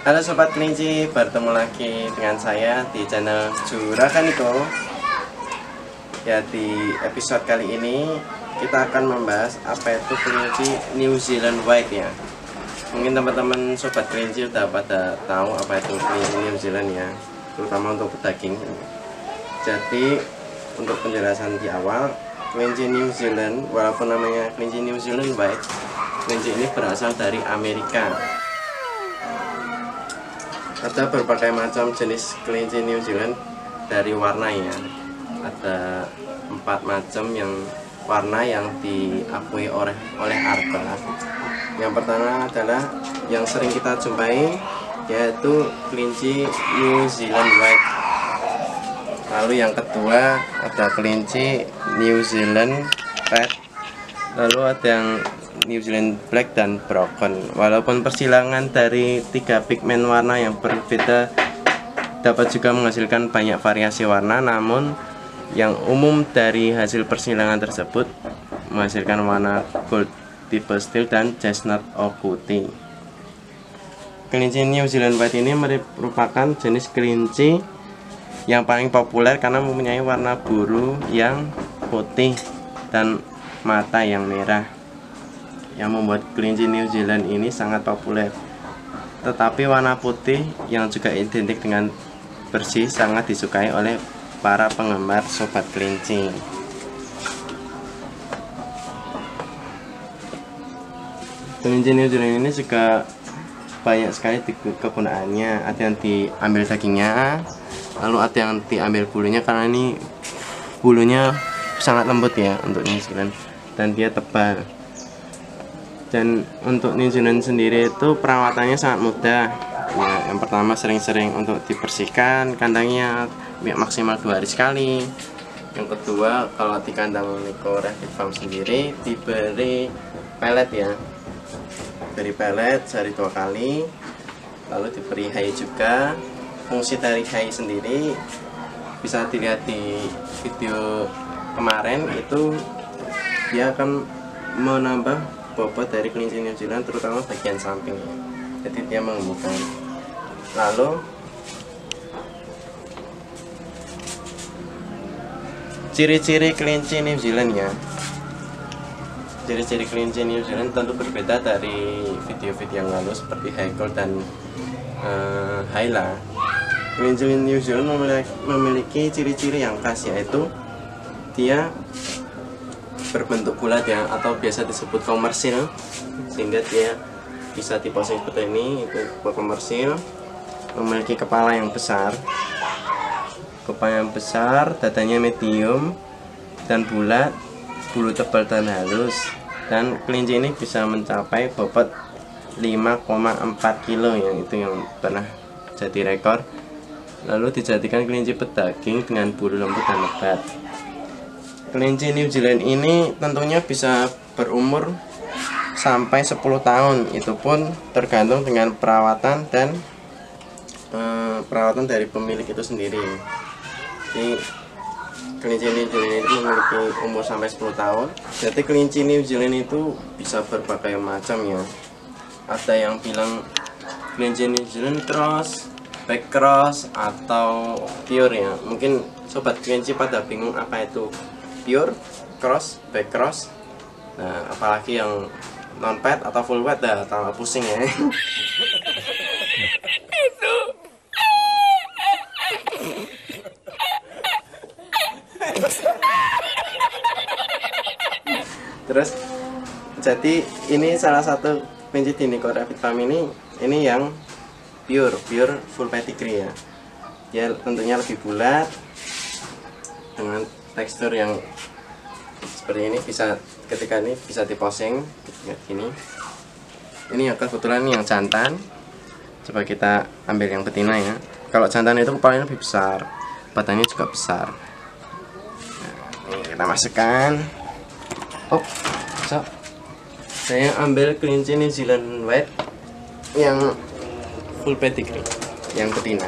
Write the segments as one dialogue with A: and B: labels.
A: Halo Sobat Kelinci, bertemu lagi dengan saya di channel Juragan Niko. Ya, di episode kali ini kita akan membahas apa itu kelinci New Zealand White ya. Mungkin teman-teman Sobat Kelinci udah pada tahu apa itu kelinci New Zealand ya, terutama untuk pedaging. Jadi untuk penjelasan di awal, kelinci New Zealand walaupun namanya kelinci New Zealand White, kelinci ini berasal dari Amerika. Ada berbagai macam jenis kelinci New Zealand dari warna ya. Ada 4 macam yang warna yang diakui oleh ARBA. Yang pertama adalah yang sering kita jumpai, yaitu kelinci New Zealand White. Lalu yang kedua ada kelinci New Zealand Red. Lalu ada yang New Zealand Black dan Broken. Walaupun persilangan dari 3 pigmen warna yang berbeda dapat juga menghasilkan banyak variasi warna, namun yang umum dari hasil persilangan tersebut menghasilkan warna gold tipe steel dan chestnut putih. Kelinci New Zealand White ini merupakan jenis kelinci yang paling populer karena mempunyai warna bulu yang putih dan mata yang merah, yang membuat kelinci New Zealand ini sangat populer. Tetapi warna putih yang juga identik dengan bersih sangat disukai oleh para penggemar sobat kelinci. Kelinci New Zealand ini juga banyak sekali kegunaannya. Ada yang diambil dagingnya, lalu ada yang diambil bulunya, karena ini bulunya sangat lembut ya untuk New Zealand dan dia tebal. Dan untuk New Zealand sendiri itu perawatannya sangat mudah ya. Yang pertama sering-sering untuk dibersihkan kandangnya maksimal 2 hari sekali. Yang kedua, kalau di kandang Niko Rabbit Farm sendiri diberi pelet ya, beri pelet sehari 2 kali. Lalu diberi hay juga. Fungsi dari hay sendiri bisa dilihat di video kemarin, itu dia akan menambah bobot dari kelinci New Zealand, terutama bagian samping, jadi dia mengembangkan. Lalu ciri-ciri kelinci New Zealand ya. Ciri-ciri kelinci New Zealand tentu berbeda dari video-video yang lalu seperti Haikal dan Hyla. Kelinci New Zealand memiliki ciri-ciri yang khas, yaitu dia berbentuk bulat ya, atau biasa disebut komersil, sehingga dia bisa diposing seperti ini, itu komersil. Memiliki kepala yang besar, dadanya medium dan bulat, bulu tebal dan halus. Dan kelinci ini bisa mencapai bobot 5,4 kilo ya, itu yang pernah jadi rekor. Lalu dijadikan kelinci pedaging dengan bulu lembut dan lebat. Kelinci New Zealand ini tentunya bisa berumur sampai 10 tahun. Itu pun tergantung dengan perawatan dan perawatan dari pemilik itu sendiri. Jadi kelinci New Zealand itu memiliki umur sampai 10 tahun. Jadi kelinci New Zealand itu bisa berbagai macam ya. Ada yang bilang kelinci New Zealand cross, back cross, atau pure ya. Mungkin sobat kelinci pada bingung apa itu pure, cross, back cross. Nah, apalagi yang non pet atau full wet, dah tambah pusing ya. Terus jadi ini salah satu kelinci di Niko Rabbit Farm ini yang pure full pedigree ya. Dia tentunya lebih bulat dengan tekstur yang seperti ini, bisa ketika ini bisa diposing kayak gini. Ini yang kebetulan yang jantan. Coba kita ambil yang betina ya. Kalau jantan itu kepalanya lebih besar, badannya juga besar. Nah, ini kita masukkan. So, saya ambil kelinci New Zealand White yang full pedigree, yang betina.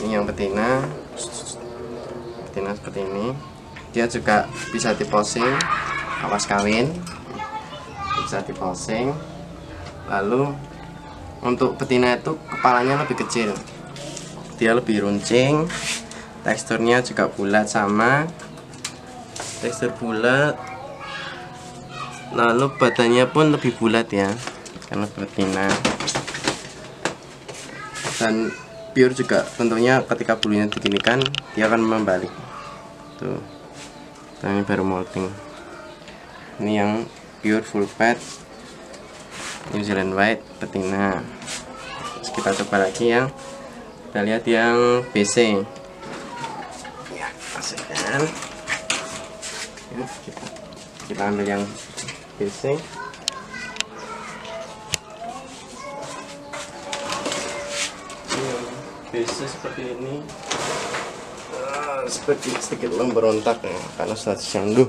A: Ini yang betina seperti ini. Dia juga bisa diposing, awas kawin, bisa dipolsing. Lalu untuk betina itu kepalanya lebih kecil, dia lebih runcing, teksturnya juga bulat, sama tekstur bulat. Lalu badannya pun lebih bulat ya, karena betina. Dan pure juga tentunya ketika bulunya diginikan dia akan membalik tuh. Dan ini baru molting. Ini yang pure full fat New Zealand White betina. Terus kita coba lagi yang, kita lihat yang BC ya, masukkan ya, kita ambil yang BC. BC seperti ini, seperti sedikit memberontak ya, karena sudah disanduh.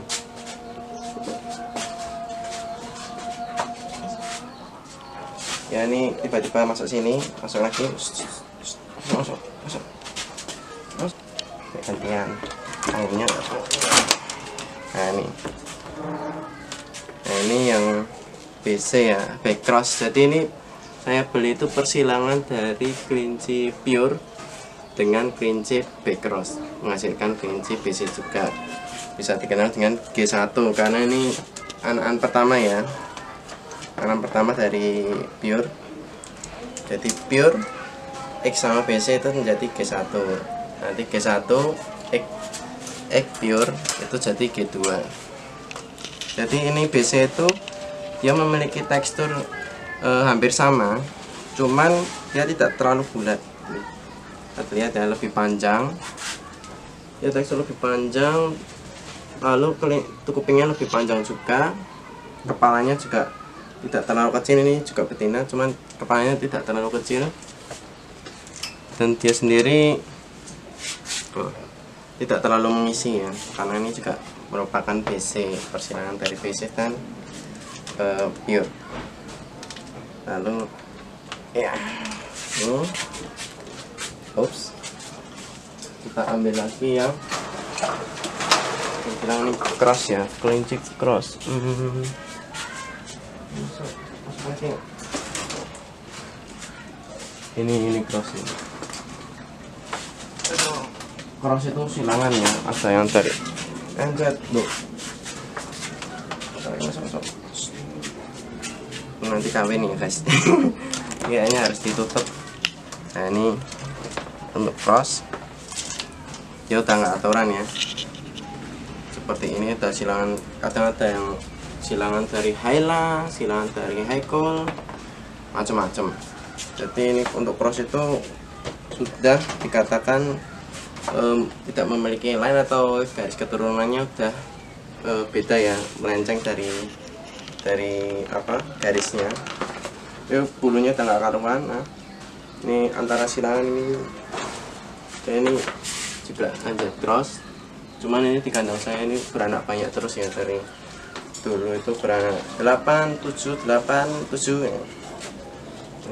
A: Ya, ini tiba-tiba masuk sini, masuk lagi, masuk gantian airnya. Nah ini yang BC ya, back cross. Jadi ini saya beli itu persilangan dari kelinci pure dengan kelinci back cross, menghasilkan kelinci BC juga. Bisa dikenal dengan G1 karena ini anak-anak pertama ya, anak pertama dari pure. Jadi pure X sama BC itu menjadi G1, nanti G1 X pure itu jadi G2. Jadi ini BC itu dia memiliki tekstur hampir sama, cuman dia tidak terlalu bulat. Kita lihat ya, lebih panjang ya, tekstur lebih panjang. Lalu kupingnya lebih panjang juga, kepalanya juga tidak terlalu kecil. Ini juga betina, cuman kepalanya tidak terlalu kecil. Dan dia sendiri tidak terlalu mengisi ya, karena ini juga merupakan BC, persilangan dari BC dan pure. Lalu ya, ups, kita ambil lagi yang bilang ini cross ya, kelinci cross. Ini cross ini. Cross itu silangan ya, ada yang dari NZ loh. Masuk. Nanti kawin ya guys. Kayaknya harus ditutup. Nah ini untuk cross, dia udah nggak aturan ya. Seperti ini ada silangan, kadang ada yang silangan dari Hyla, silangan dari Haikul, macam-macam. Jadi ini untuk cross itu sudah dikatakan tidak memiliki line atau garis keturunannya udah beda ya, melenceng dari apa garisnya. Itu bulunya udah nggak karuan. Nah, ini antara silangan ini dan ini juga ada cross, cuman ini di kandang saya ini beranak banyak terus ya, dari dulu itu beranak 8, 7 ya.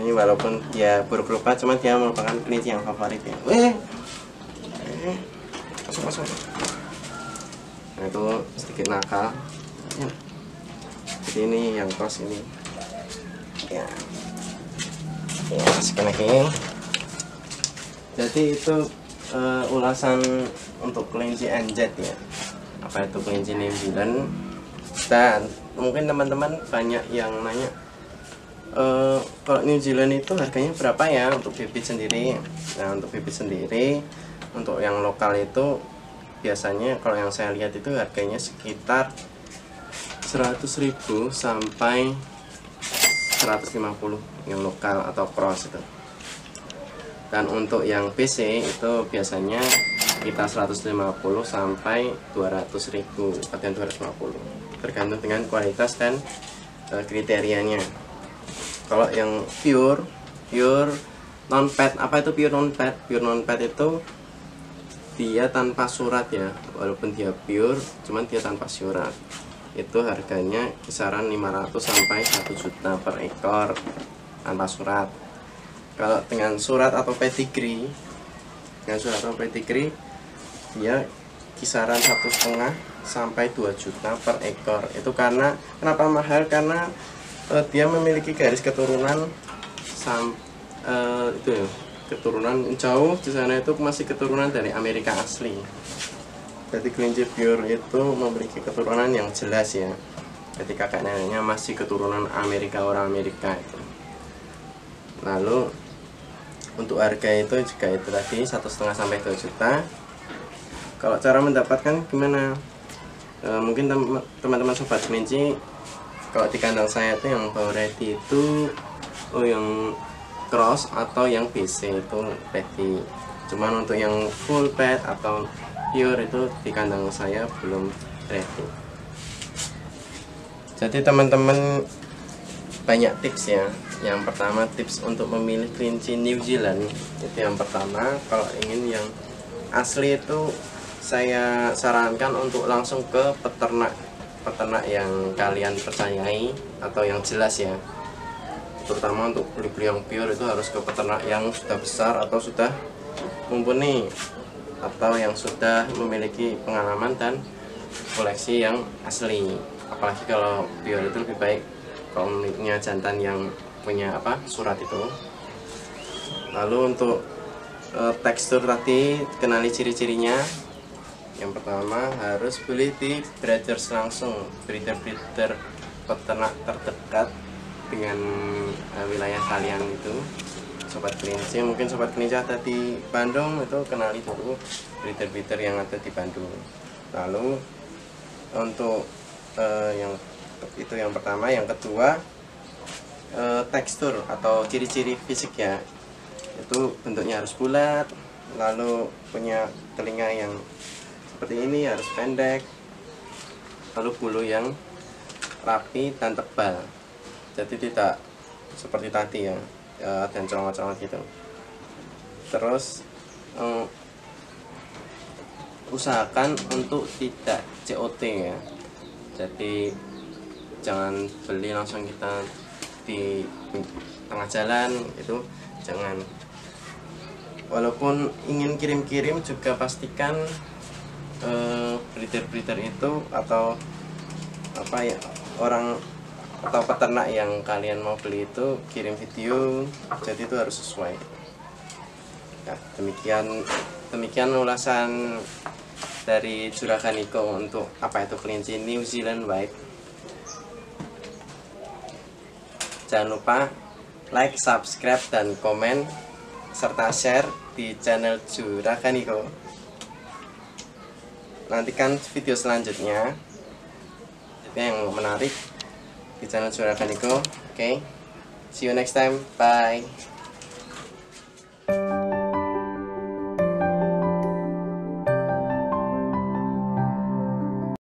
A: Ini walaupun dia berupa, cuman dia merupakan kelinci yang favorit ya. Masuk. Nah itu sedikit nakal ya. Jadi ini yang cross ini ya, masukin lagi. Jadi itu ulasan untuk kelinci NZ ya. Apa itu kelinci New Zealand? Dan mungkin teman-teman banyak yang nanya, kalau New Zealand itu harganya berapa ya untuk bibit sendiri? Nah untuk bibit sendiri, untuk yang lokal itu biasanya kalau yang saya lihat itu harganya sekitar 100.000 sampai 150 yang lokal atau cross itu. Dan untuk yang BC itu biasanya kita 150 sampai 200.000, kadang 250, tergantung dengan kualitas dan kriterianya. Kalau yang pure non pet, apa itu pure non pet? Pure non pet itu dia tanpa surat ya, walaupun dia pure cuman dia tanpa surat. Itu harganya kisaran 500 sampai 1 juta per ekor tanpa surat. Kalau dengan surat atau pedigree, dia kisaran 1,5 sampai 2 juta per ekor. Itu karena kenapa mahal? Karena dia memiliki garis keturunan itu ya, keturunan jauh di sana itu masih keturunan dari Amerika asli. Jadi kelinci pure itu memiliki keturunan yang jelas ya. Jadi kakek neneknya masih keturunan orang Amerika itu. Lalu untuk harga itu juga itu tadi 1,5 sampai 2 juta. Kalau cara mendapatkan gimana? Mungkin teman-teman sobat kelinci, kalau di kandang saya itu yang bawa ready itu yang cross atau yang BC itu ready. Cuman untuk yang full pet atau pure itu di kandang saya belum ready. Jadi teman-teman banyak tips ya. Yang pertama tips untuk memilih kelinci New Zealand itu yang pertama, kalau ingin yang asli itu saya sarankan untuk langsung ke peternak yang kalian percayai atau yang jelas ya. Terutama untuk beli-beli yang pure itu harus ke peternak yang sudah besar atau sudah mumpuni atau yang sudah memiliki pengalaman dan koleksi yang asli. Apalagi kalau pure itu lebih baik kalau memilikinya jantan yang punya surat itu. Lalu untuk tekstur tadi, kenali ciri-cirinya. Yang pertama harus beli di breeders langsung, breeder peternak terdekat dengan wilayah kalian itu. Sobat kelinci, mungkin sobat kelinci ada di Bandung, itu kenali dulu breeder yang ada di Bandung. Lalu untuk itu yang pertama. Yang kedua, tekstur atau ciri-ciri fisik ya, itu bentuknya harus bulat, lalu punya telinga yang seperti ini, harus pendek, lalu bulu yang rapi dan tebal, jadi tidak seperti tadi ya, dan colong-colong gitu. Terus usahakan untuk tidak COT ya, jadi jangan beli langsung kita di tengah jalan, itu jangan. Walaupun ingin kirim-kirim juga pastikan breeder itu atau orang atau peternak yang kalian mau beli itu kirim video, jadi itu harus sesuai ya. Demikian ulasan dari Juragan Niko untuk apa itu kelinci New Zealand White. Jangan lupa like, subscribe, dan komen serta share di channel Juragan Niko. Nantikan video selanjutnya yang menarik di channel Juragan Niko. Oke, see you next time, bye.